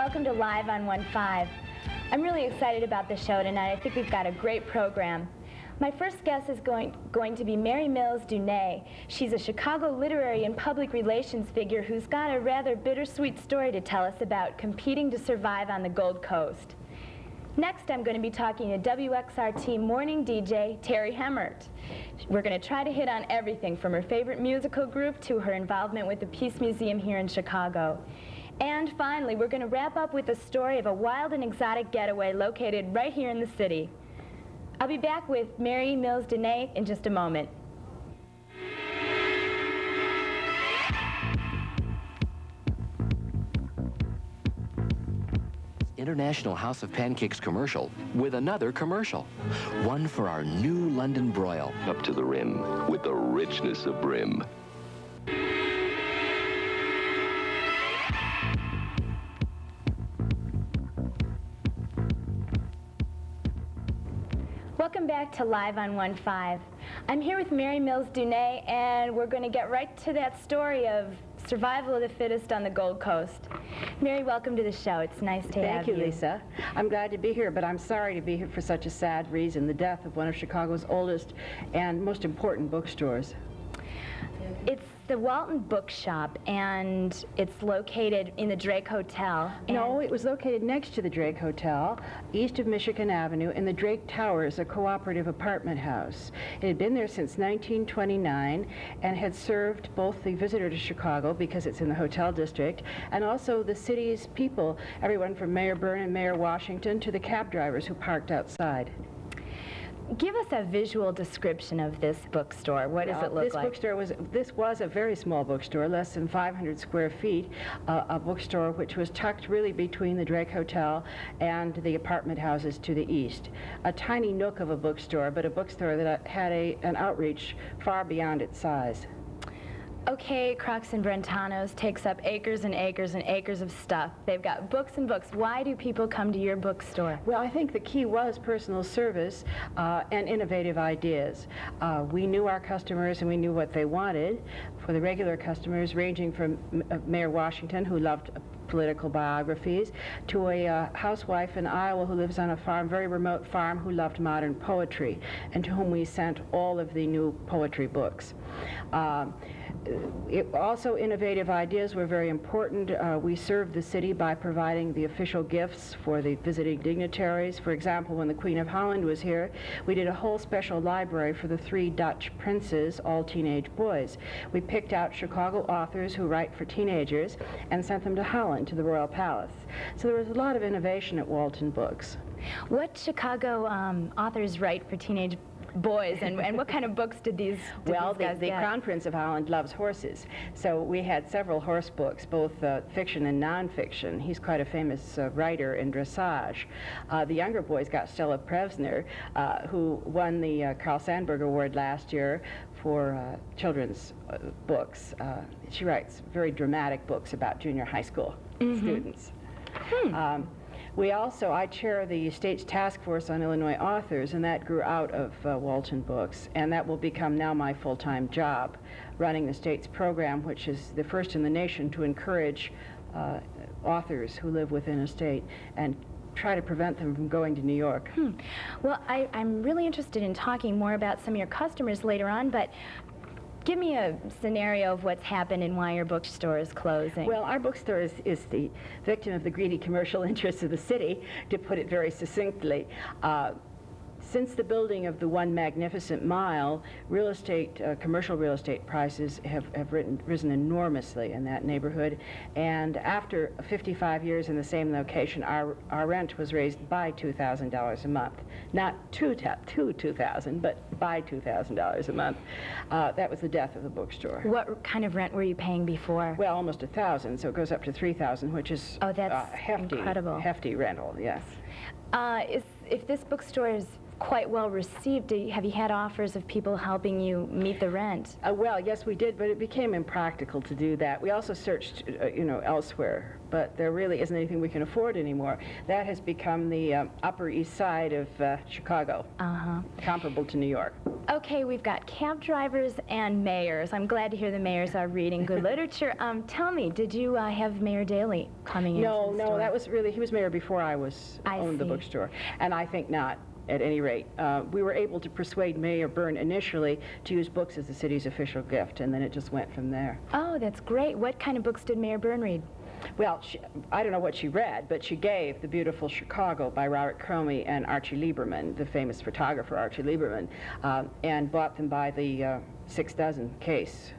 welcome to Live on 1-5. I'm really excited about the show tonight. I think we've got a great program. My first guest is going to be Mary Mills Dunay. She's a Chicago literary and public relations figure who's got a rather bittersweet story to tell us about competing to survive on the Gold Coast. Next, I'm going to be talking to WXRT morning DJ Terri Hemmert. We're going to try to hit on everything from her favorite musical group to her involvement with the Peace Museum here in Chicago. And finally, we're going to wrap up with the story of a wild and exotic getaway located right here in the city. I'll be back with Mary Mills Dunay in just a moment. International House of Pancakes commercial with another commercial. One for our new London broil. Up to the rim with the richness of brim. Welcome back to Live on 1-5. I'm here with Mary Mills Dunay, and we're going to get right to that story of survival of the fittest on the Gold Coast. Mary, welcome to the show. It's nice to have you. Thank you, Lisa. I'm glad to be here, but I'm sorry to be here for such a sad reason, the death of one of Chicago's oldest and most important bookstores. It's the Walton Bookshop, and it's located in the Drake Hotel. No, it was located next to the Drake Hotel, east of Michigan Avenue, in the Drake Towers, a cooperative apartment house. It had been there since 1929 and had served both the visitor to Chicago, because it's in the hotel district, and also the city's people, everyone from Mayor Byrne and Mayor Washington to the cab drivers who parked outside. Give us a visual description of this bookstore. What does it look like? This was a very small bookstore, less than 500 square feet, a bookstore which was tucked really between the Drake Hotel and the apartment houses to the east. A tiny nook of a bookstore, but a bookstore that had an outreach far beyond its size. Okay, Crocs and Brentanos takes up acres and acres and acres of stuff. They've got books and books. Why do people come to your bookstore? Well, I think the key was personal service and innovative ideas. We knew our customers and we knew what they wanted. For the regular customers, ranging from Mayor Washington, who loved political biographies, to a housewife in Iowa who lives on a farm, very remote farm, who loved modern poetry, and to whom we sent all of the new poetry books. Also, innovative ideas were very important. We served the city by providing the official gifts for the visiting dignitaries. For example, when the Queen of Holland was here, we did a whole special library for the 3 Dutch princes, all teenage boys. We picked out Chicago authors who write for teenagers and sent them to Holland, to the Royal Palace. So there was a lot of innovation at Walton Books. What Chicago authors write for teenage boys, and what kind of books did these guys get? The Crown Prince of Holland loves horses, so we had several horse books, both fiction and nonfiction. He's quite a famous writer in dressage. The younger boys got Stella Prevsner, who won the Carl Sandburg Award last year for children's books. She writes very dramatic books about junior high school students. I chair the state's task force on Illinois authors, and that grew out of Walton Books, and that will become now my full-time job, running the state's program, which is the first in the nation to encourage authors who live within a state and try to prevent them from going to New York. Well, I'm really interested in talking more about some of your customers later on, but give me a scenario of what's happened and why your bookstore is closing. Well, our bookstore is the victim of the greedy commercial interests of the city, to put it very succinctly. Since the building of the One Magnificent Mile, commercial real estate prices have risen enormously in that neighborhood. And after 55 years in the same location, our rent was raised by $2,000 a month. Not $2,000, but by $2,000 a month. That was the death of the bookstore. What kind of rent were you paying before? Well, almost $1,000, so it goes up to $3,000, which is incredible. Hefty rental, yes. If this bookstore is quite well received, have you had offers of people helping you meet the rent? Well, yes, we did, but it became impractical to do that. We also searched, elsewhere, but there really isn't anything we can afford anymore. That has become the Upper East Side of Chicago, comparable to New York. Okay, we've got cab drivers and mayors. I'm glad to hear the mayors are reading good literature. Tell me, did you have Mayor Daley coming into the store? No, that was really, he was mayor before I owned the see. bookstore, and I think not. At any rate, we were able to persuade Mayor Byrne initially to use books as the city's official gift, and then it just went from there. Oh, that's great. What kind of books did Mayor Byrne read? Well, I don't know what she read, but she gave The Beautiful Chicago by Robert Cromie and Archie Lieberman, the famous photographer Archie Lieberman, and bought them by the 6 dozen case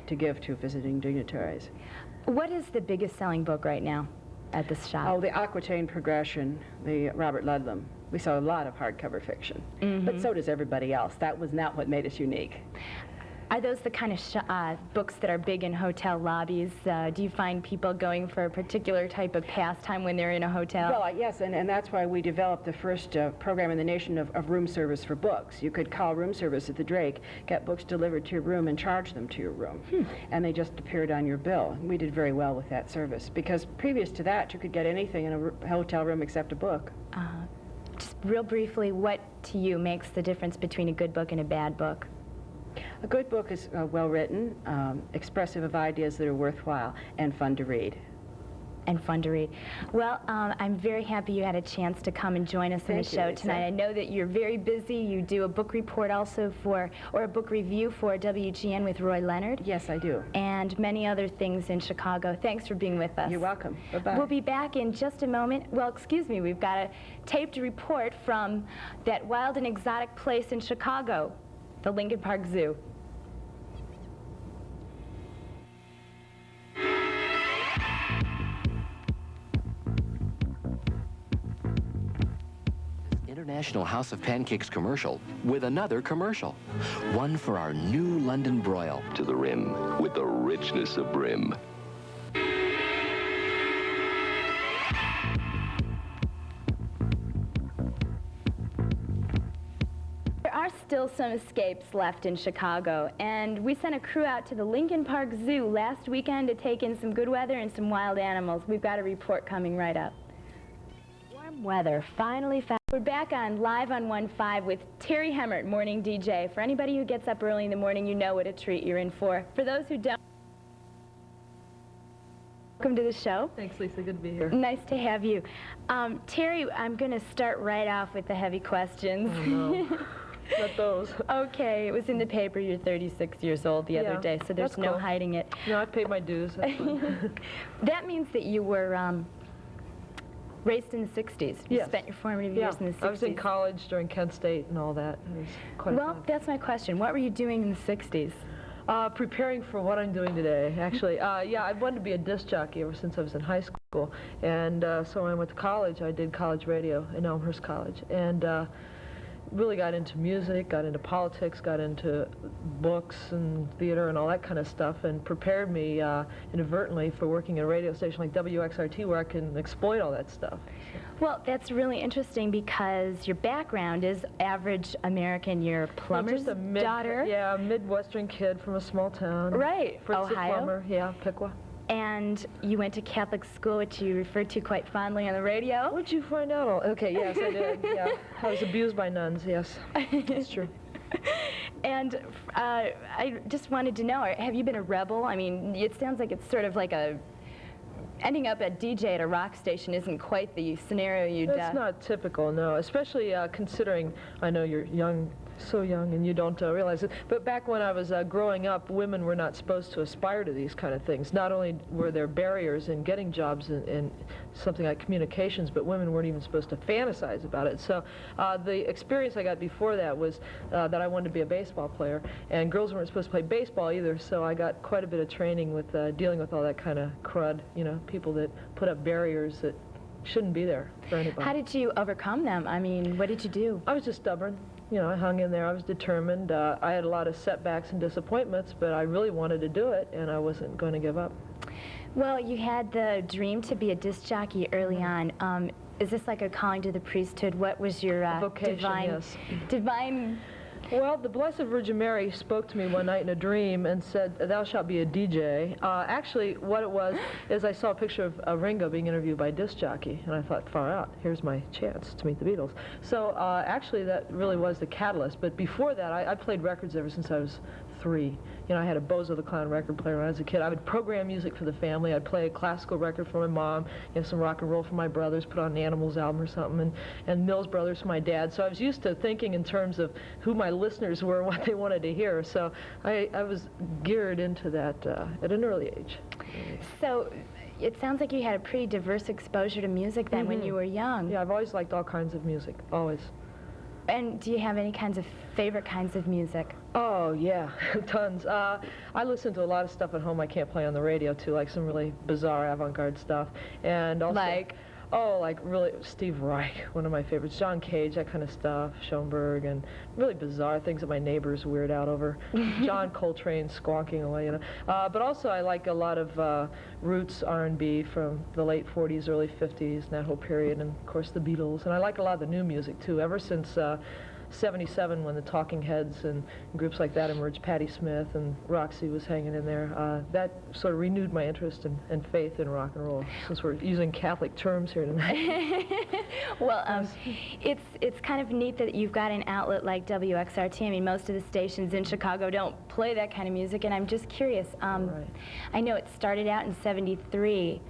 to give to visiting dignitaries. What is the biggest selling book right now at this shop? Oh, the Aquitaine Progression, the Robert Ludlum. We saw a lot of hardcover fiction, but so does everybody else. That was not what made us unique. Are those the kind of books that are big in hotel lobbies? Do you find people going for a particular type of pastime when they're in a hotel? Well, yes, and that's why we developed the first program in the nation of room service for books. You could call room service at the Drake, get books delivered to your room, and charge them to your room. And they just appeared on your bill. We did very well with that service, because previous to that, you could get anything in a hotel room except a book. Just real briefly, what to you makes the difference between a good book and a bad book? A good book is well written, expressive of ideas that are worthwhile, and fun to read. And fun to read. Well, I'm very happy you had a chance to come and join us in the Thank you, show Lisa. tonight. I know that you're very busy. You do a book report also or a book review for WGN with Roy Leonard. Yes, I do. And many other things in Chicago. Thanks for being with us. You're welcome. Bye-bye. We'll be back in just a moment. Well, excuse me, we've got a taped report from that wild and exotic place in Chicago, the Lincoln Park Zoo. International House of Pancakes commercial with another commercial. One for our new London broil. To the rim with the richness of brim. There are still some escapes left in Chicago, and we sent a crew out to the Lincoln Park Zoo last weekend to take in some good weather and some wild animals. We've got a report coming right up. Warm weather finally found. We're back on Live on 1-5 with Terri Hemmert, morning DJ. For anybody who gets up early in the morning, you know what a treat you're in for. For those who don't, welcome to the show. Thanks, Lisa. Good to be here. Nice to have you. Terri, I'm going to start right off with the heavy questions. Oh, no. Not those. Okay, it was in the paper. You're 36 years old the other Yeah, day, so there's that's no cool. hiding it. No, I've paid my dues. That's fine. That means that you were raised in the 60s. You Yes. spent your formative Yeah, years in the 60s. I was in college during Kent State and all that. It was quite Well, fun. that's my question. What were you doing in the 60s? Preparing for what I'm doing today, actually. Yeah, I wanted to be a disc jockey ever since I was in high school. And so when I went to college, I did college radio in Elmhurst College. And really got into music, got into politics, got into books and theater and all that kind of stuff, and prepared me inadvertently for working at a radio station like WXRT where I can exploit all that stuff. Well, that's really interesting because your background is average American. You're a plumber's Just a daughter. Yeah, a Midwestern kid from a small town. Right, Fritz the Ohio. plumber, yeah, Piqua. And you went to Catholic school, which you referred to quite fondly on the radio. What'd you find out? Okay, yes, I did. Yeah, I was abused by nuns. Yes, that's true. And I just wanted to know, have you been a rebel? I mean, it sounds like it's sort of like ending up a DJ at a rock station isn't quite the scenario you'd... That's not typical, no, especially considering I know you're young, so young, and you don't realize it. But back when I was growing up, women were not supposed to aspire to these kind of things. Not only were there barriers in getting jobs in something like communications, but women weren't even supposed to fantasize about it. So the experience I got before that was that I wanted to be a baseball player, and girls weren't supposed to play baseball either, so I got quite a bit of training with dealing with all that kind of crud, you know, people that put up barriers that shouldn't be there for anybody. How did you overcome them? I mean, what did you do? I was just stubborn. You know, I hung in there. I was determined. I had a lot of setbacks and disappointments, but I really wanted to do it, and I wasn't going to give up. Well, you had the dream to be a disc jockey early on. Is this like a calling to the priesthood? What was your Vocation, divine, yes. divine Well, the Blessed Virgin Mary spoke to me one night in a dream and said, "Thou shalt be a DJ." Actually, what it was is I saw a picture of Ringo being interviewed by a disc jockey, and I thought, far out, here's my chance to meet the Beatles. So actually, that really was the catalyst. But before that, I played records ever since I was 3. You know, I had a Bozo the Clown record player when I was a kid. I would program music for the family. I'd play a classical record for my mom, you know, some rock and roll for my brothers, put on an Animals album or something, and Mills Brothers for my dad. So I was used to thinking in terms of who my listeners were and what they wanted to hear. So I was geared into that at an early age. So it sounds like you had a pretty diverse exposure to music then when you were young. Yeah, I've always liked all kinds of music, always. And do you have any kinds of favorite kinds of music? Oh, yeah, tons. I listen to a lot of stuff at home I can't play on the radio, too, like some really bizarre avant-garde stuff. And also, Like? Oh, like really Steve Reich, one of my favorites. John Cage, that kind of stuff. Schoenberg, and really bizarre things that my neighbors weird out over. John Coltrane squawking away, you know. But also I like a lot of roots R&B from the late 40s, early 50s, and that whole period, and of course the Beatles. And I like a lot of the new music, too, ever since 77, when the Talking Heads and groups like that emerged. Patti Smith and Roxy was hanging in there. That sort of renewed my interest and faith in rock and roll, since we're using Catholic terms here tonight. Well, it's kind of neat that you've got an outlet like WXRT. I mean, most of the stations in Chicago don't play that kind of music, and I'm just curious. Right. I know it started out in '73.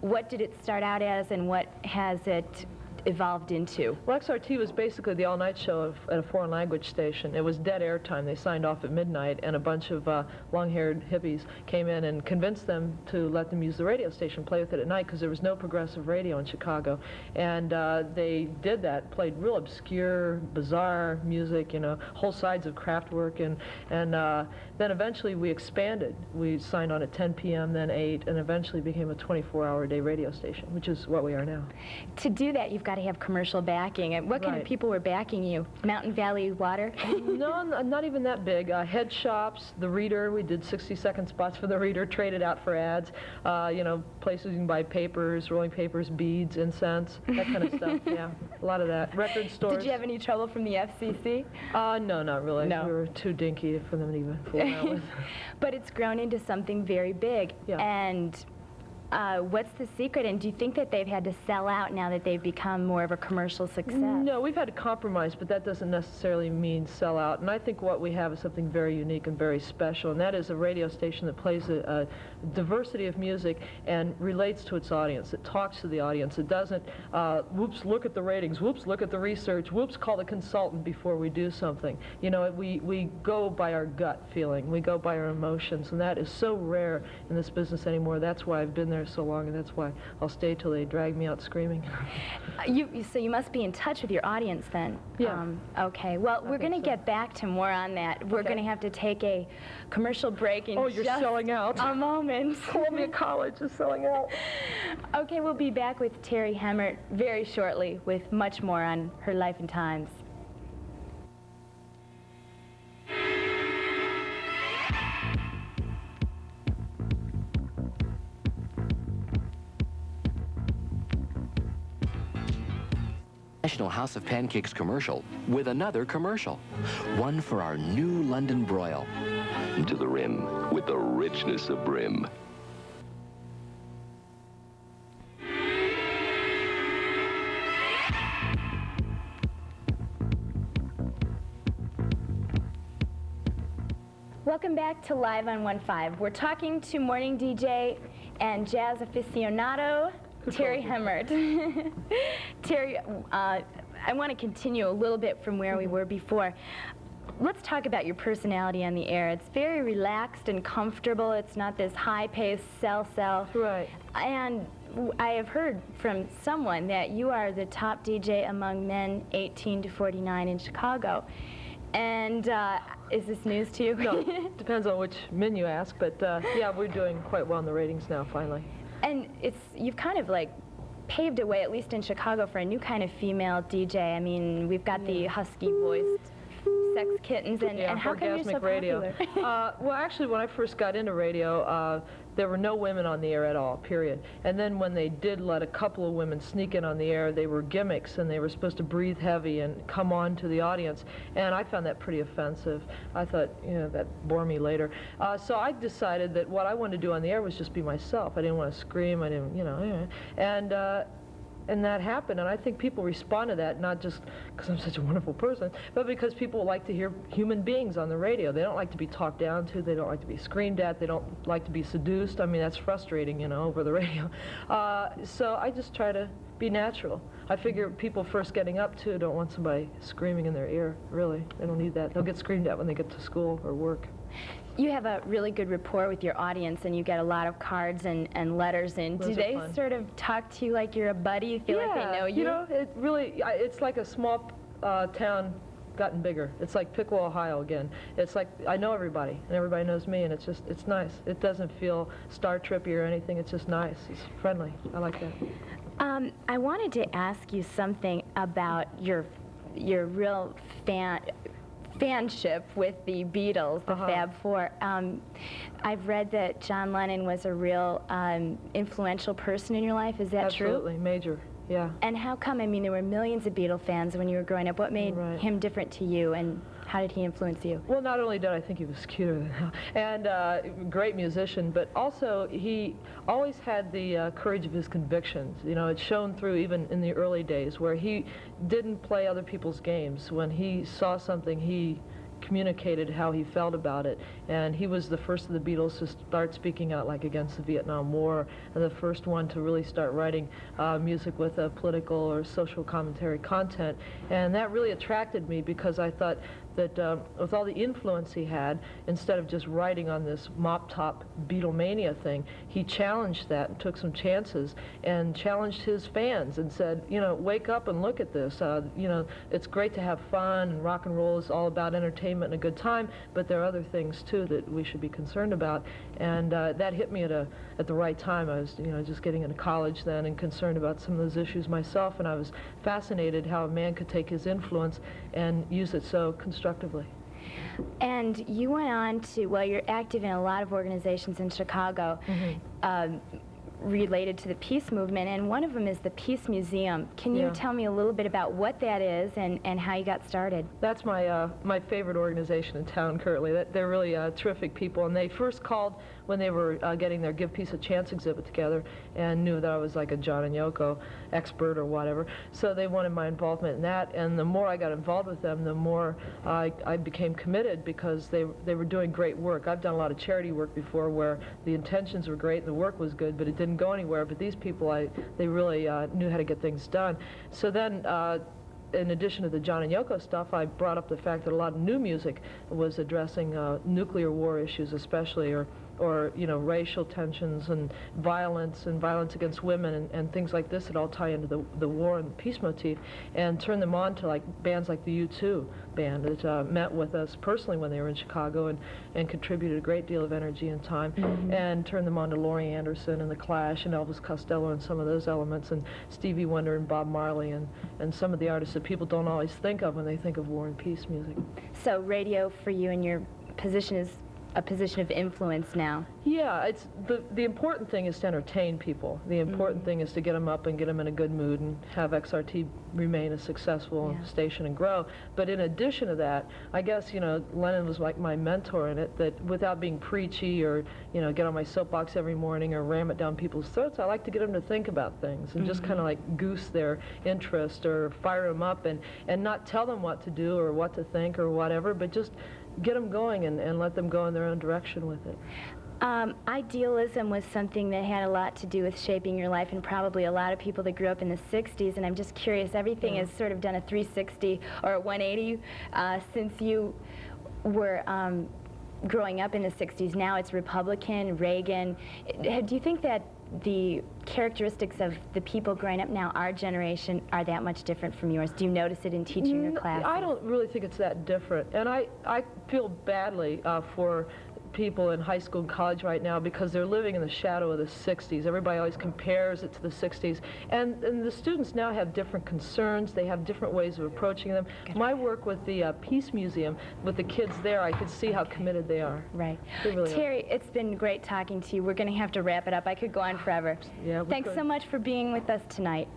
What did it start out as, and what has it evolved into? Well, XRT was basically the all-night show at a foreign language station. It was dead air time. They signed off at midnight, and a bunch of long-haired hippies came in and convinced them to let them use the radio station, play with it at night, because there was no progressive radio in Chicago. And they did that, played real obscure, bizarre music, you know, whole sides of Kraftwerk, and then eventually we expanded. We signed on at 10 p.m., then 8, and eventually became a 24-hour-a-day radio station, which is what we are now. To do that, you've got to have commercial backing. And what kind of people were backing you? Mountain Valley Water? No, not even that big. Head shops, The Reader. We did 60-second spots for The Reader, traded out for ads. You know, places you can buy papers, rolling papers, beads, incense, that kind of stuff. Yeah, a lot of that. Record stores. Did you have any trouble from the FCC? No, not really. No. We were too dinky for them to even fool around with. But it's grown into something very big. Yeah. And what's the secret? And do you think that they've had to sell out now that they've become more of a commercial success? No, we've had to compromise, but that doesn't necessarily mean sell out. And I think what we have is something very unique and very special, and that is a radio station that plays a diversity of music and relates to its audience. It talks to the audience. It doesn't, whoops, look at the ratings, whoops, look at the research, whoops, call the consultant before we do something. You know, we go by our gut feeling. We go by our emotions, and that is so rare in this business anymore. That's why I've been there so long, and that's why I'll stay till they drag me out screaming. So you must be in touch with your audience then. Yeah. Okay. Well, we're going to get back to more on that. We're going to have to take a commercial break in you're just selling out. a moment. Columbia College is selling out. Okay, we'll be back with Terri Hemmert very shortly with much more on her life and times. National House of Pancakes commercial with another commercial. One for our new London broil. To the rim with the richness of brim. Welcome back to Live on 1-5. We're talking to morning DJ and jazz aficionado, Terri Hemmert. Terri, I want to continue a little bit from where we were before. Let's talk about your personality on the air. It's very relaxed and comfortable. It's not this high-paced sell. Right. And I have heard from someone that you are the top DJ among men 18 to 49 in Chicago. And is this news to you? No, depends on which men you ask, but yeah, we're doing quite well in the ratings now, finally. And you've kind of like paved a way, at least in Chicago, for a new kind of female DJ. I mean, we've got the husky-voiced sex kittens, and, Yeah, and how come you're so orgasmic radio. popular? Well, actually, when I first got into radio, there were no women on the air at all, period. And then when they did let a couple of women sneak in on the air, they were gimmicks, and they were supposed to breathe heavy and come on to the audience. And I found that pretty offensive. I thought, you know, that bore me later. So I decided that what I wanted to do on the air was just be myself. I didn't want to scream. I didn't, you know, and that happened, and I think people respond to that not just because I'm such a wonderful person, but because people like to hear human beings on the radio. They don't like to be talked down to, they don't like to be screamed at, they don't like to be seduced. I mean, that's frustrating, you know, over the radio. So I just try to be natural. I figure people first getting up to don't want somebody screaming in their ear, really. They don't need that. They'll get screamed at when they get to school or work. You have a really good rapport with your audience, and you get a lot of cards and letters in. Those Do are they fun. sort of talk to you like you're a buddy? You feel like they know you? You know, it really, it's like a small town gotten bigger. It's like Piqua, Ohio again. It's like I know everybody, and everybody knows me, and it's just, it's nice. It doesn't feel Star Trippy or anything. It's just nice. It's friendly. I like that. I wanted to ask you something about your real fanship with the Beatles, the Fab Four. I've read that John Lennon was a real influential person in your life. Is that true? Absolutely, major, yeah. And how come? I mean, there were millions of Beatle fans when you were growing up. What made Right. him different to you, and how did he influence you? Well, not only did I think he was cuter than hell, and great musician, but also he always had the courage of his convictions. You know, it shone through even in the early days where he didn't play other people's games. When he saw something, he communicated how he felt about it, and he was the first of the Beatles to start speaking out like against the Vietnam War, and the first one to really start writing music with a political or social commentary content, and that really attracted me because I thought that with all the influence he had, instead of just writing on this mop-top Beatlemania thing, he challenged that and took some chances and challenged his fans and said, you know, wake up and look at this. You know, it's great to have fun, and rock and roll is all about entertainment and a good time, but there are other things too that we should be concerned about. And that hit me at the right time. I was, you know, just getting into college then and concerned about some of those issues myself, and I was fascinated how a man could take his influence and use it so constructively. And you went on to, well, you're active in a lot of organizations in Chicago related to the peace movement, and one of them is the Peace Museum. Can you tell me a little bit about what that is and how you got started? That's my favorite organization in town currently. They're really terrific people, and they first called when they were getting their Give Peace a Chance exhibit together and knew that I was like a John and Yoko expert or whatever. So they wanted my involvement in that, and the more I got involved with them, the more I became committed because they were doing great work. I've done a lot of charity work before where the intentions were great and the work was good, but it didn't go anywhere. But these people, they really knew how to get things done. So then in addition to the John and Yoko stuff, I brought up the fact that a lot of new music was addressing nuclear war issues especially, or you know, racial tensions and violence against women and things like this that all tie into the war and the peace motif, and turn them on to like bands like the U2 band that met with us personally when they were in Chicago and contributed a great deal of energy and time, and turned them on to Laurie Anderson and The Clash and Elvis Costello and some of those elements, and Stevie Wonder and Bob Marley and some of the artists that people don't always think of when they think of war and peace music. So radio for you and your position is a position of influence now. Yeah, it's the important thing is to entertain people. The important thing is to get them up and get them in a good mood and have XRT remain a successful station and grow. But in addition to that, I guess, you know, Lennon was like my mentor in it, that without being preachy or, you know, get on my soapbox every morning or ram it down people's throats, I like to get them to think about things and just kind of like goose their interest or fire them up and not tell them what to do or what to think or whatever, but just get them going and let them go in their own direction with it. Idealism was something that had a lot to do with shaping your life, and probably a lot of people that grew up in the 60s, and I'm just curious, everything has sort of done a 360 or a 180 since you were growing up in the 60s. Now it's Republican, Reagan. Do you think that the characteristics of the people growing up now, our generation, are that much different from yours? Do you notice it in teaching your classes? I don't really think it's that different, and I feel badly for people in high school and college right now because they're living in the shadow of the 60s. Everybody always compares it to the 60s. And the students now have different concerns. They have different ways of approaching them. My work with the Peace Museum, with the kids there, I could see how committed they are. Right. They really are. Terry, it's been great talking to you. We're going to have to wrap it up. I could go on forever. Yeah, we Thanks could. so much for being with us tonight.